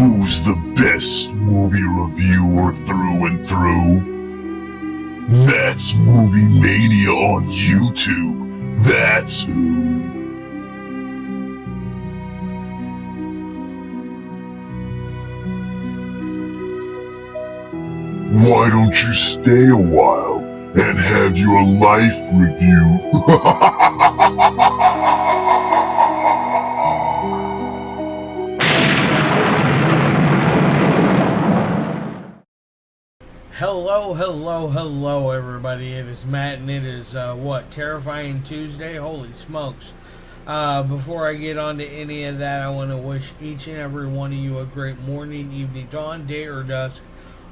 Who's the best movie reviewer through and through? That's Movie Mania on YouTube. That's who. Why don't you stay a while and have your life reviewed? Hello, everybody. It is Matt, and it is, Terrifying Tuesday? Holy smokes. Before I get on to any of that, I want to wish each and every one of you a great morning, evening, dawn, day, or dusk.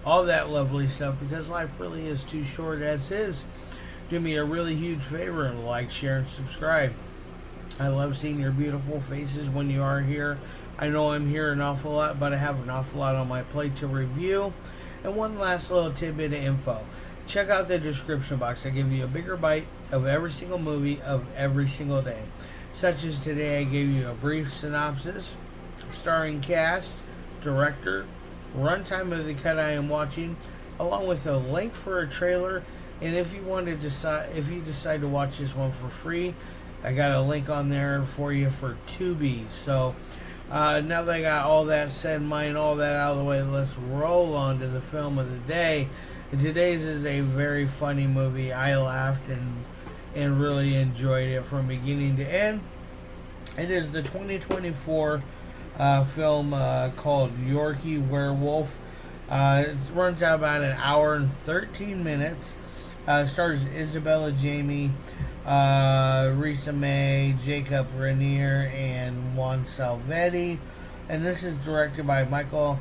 All that lovely stuff, because life really is too short as is. Do me a really huge favor and like, share, and subscribe. I love seeing your beautiful faces when you are here. I know I'm here an awful lot, but I have an awful lot on my plate to review. And one last little tidbit of info. Check out the description box. I give you a bigger bite of every single movie of every single day. Such as today, I gave you a brief synopsis, starring cast, director, runtime of the cut I am watching, along with a link for a trailer. And if you decide to watch this one for free, I got a link on there for you for Tubi. So now that I got all that said in mind, all that out of the way, let's roll on to the film of the day. And today's is a very funny movie. I laughed and really enjoyed it from beginning to end. It is the 2024 film called Yorkie Werewolf. It runs out about an hour and 13 minutes. Stars Isabella, Jaimie, Risa, Jacob Rainier, and Juan Salvati. And this is directed by Michael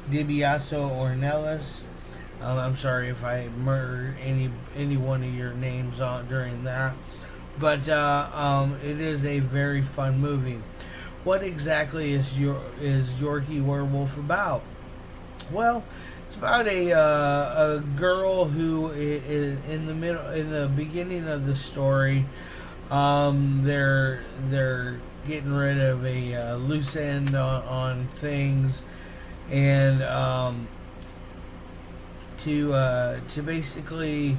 DiBiasio-Ornelas. I'm sorry if I murdered any one of your names during that. But it is a very fun movie. What exactly is Yorkie Werewolf about? Well, it's about a girl who is in the beginning of the story. They're getting rid of a loose end on things, and to basically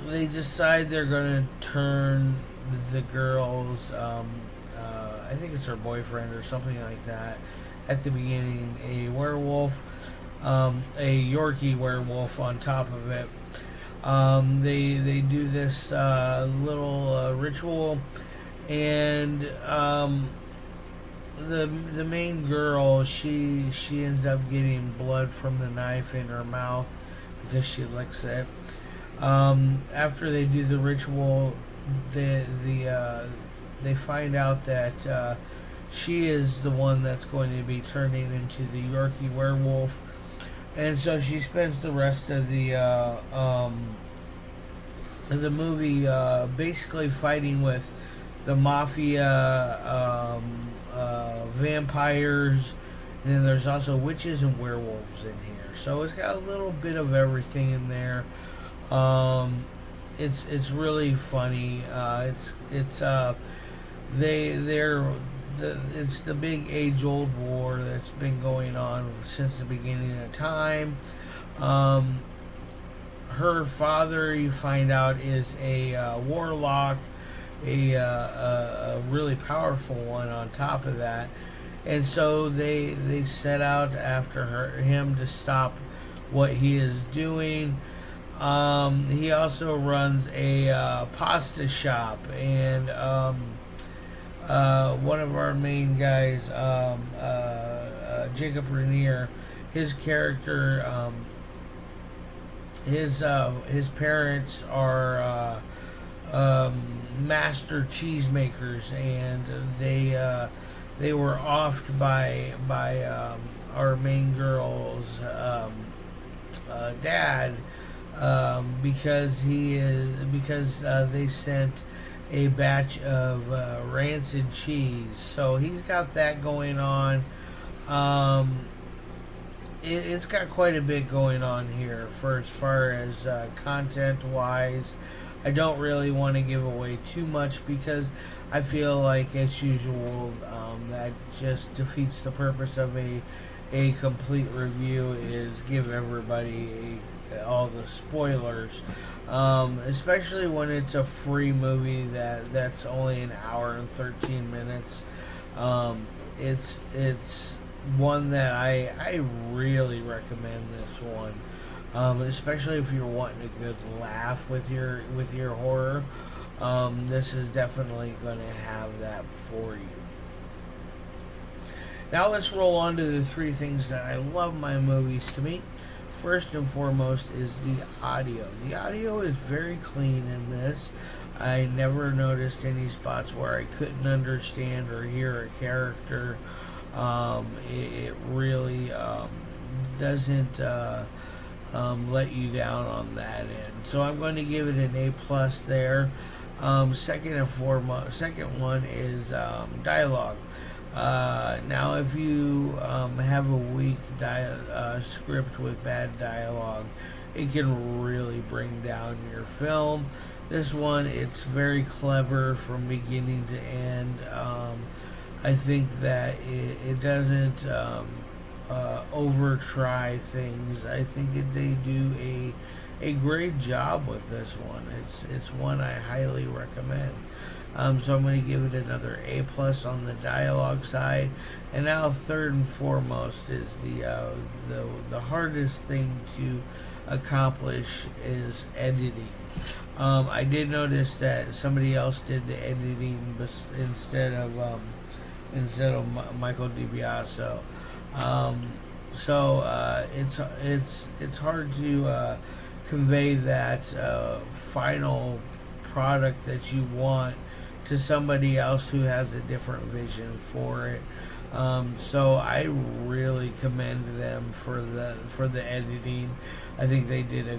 they decide they're going to turn the girl's I think it's her boyfriend or something like that at the beginning, a werewolf, a Yorkie werewolf on top of it. They do this little ritual, and the main girl, she ends up getting blood from the knife in her mouth because she licks it. After they do the ritual, they find out that she is the one that's going to be turning into the Yorkie werewolf, and so she spends the rest of the movie basically fighting with the mafia, vampires, and then there's also witches and werewolves in here. So it's got a little bit of everything in there. It's really funny. It's the big age-old war that's been going on since the beginning of time. Her father, you find out, is a warlock, a really powerful one on top of that. And so they set out after him to stop what he is doing. He also runs a pasta shop, and one of our main guys, Jacob Rainier, his character, his parents are master cheesemakers, and they were offed by our main girl's dad, because they sent a batch of rancid cheese. So he's got that going on. It's got quite a bit going on here for as far as content wise. I don't really want to give away too much because I feel like, as usual, that just defeats the purpose of a complete review. Is give everybody all the spoilers, especially when it's a free movie that's only an hour and 13 minutes. It's one that I really recommend this one, especially if you're wanting a good laugh with your horror. This is definitely going to have that for you. Now let's roll on to the three things that I love my movies to me. First and foremost is the audio. The audio is very clean in this. I never noticed any spots where I couldn't understand or hear a character. It really doesn't let you down on that end. So I'm going to give it an A plus there. Second one is dialogue. Now, if you have a weak script with bad dialogue, it can really bring down your film. This one, it's very clever from beginning to end. I think that it doesn't over try things. I think they do a great job with this one. It's one I highly recommend. So I'm going to give it another A plus on the dialogue side. And now, third and foremost is the hardest thing to accomplish is editing. I did notice that somebody else did the editing instead of Michael DiBiasio. So it's hard to convey that final product that you want to somebody else who has a different vision for it. So I really commend them for the editing. I think they did a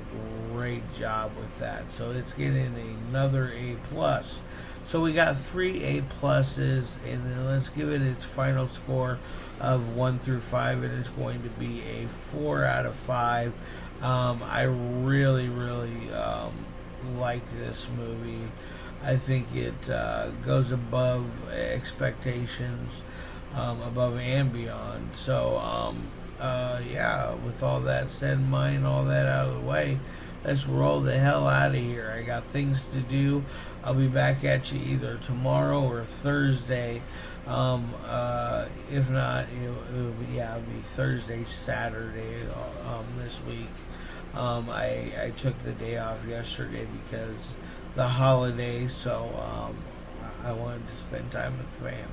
great job with that. So it's getting another A plus. So we got 3 A pluses, and then let's give it its final score of 1 through 5, and it's going to be a 4 out of 5. I really like this movie. I think it goes above expectations, above and beyond. So, yeah, with all that said in mind, all that out of the way, let's roll the hell out of here. I got things to do. I'll be back at you either tomorrow or Thursday. If not, it'll be Thursday, Saturday this week. I took the day off yesterday because the holiday, so I wanted to spend time with fam.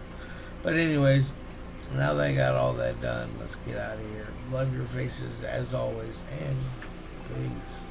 But anyways, now that I got all that done, let's get out of here. Love your faces as always, and peace.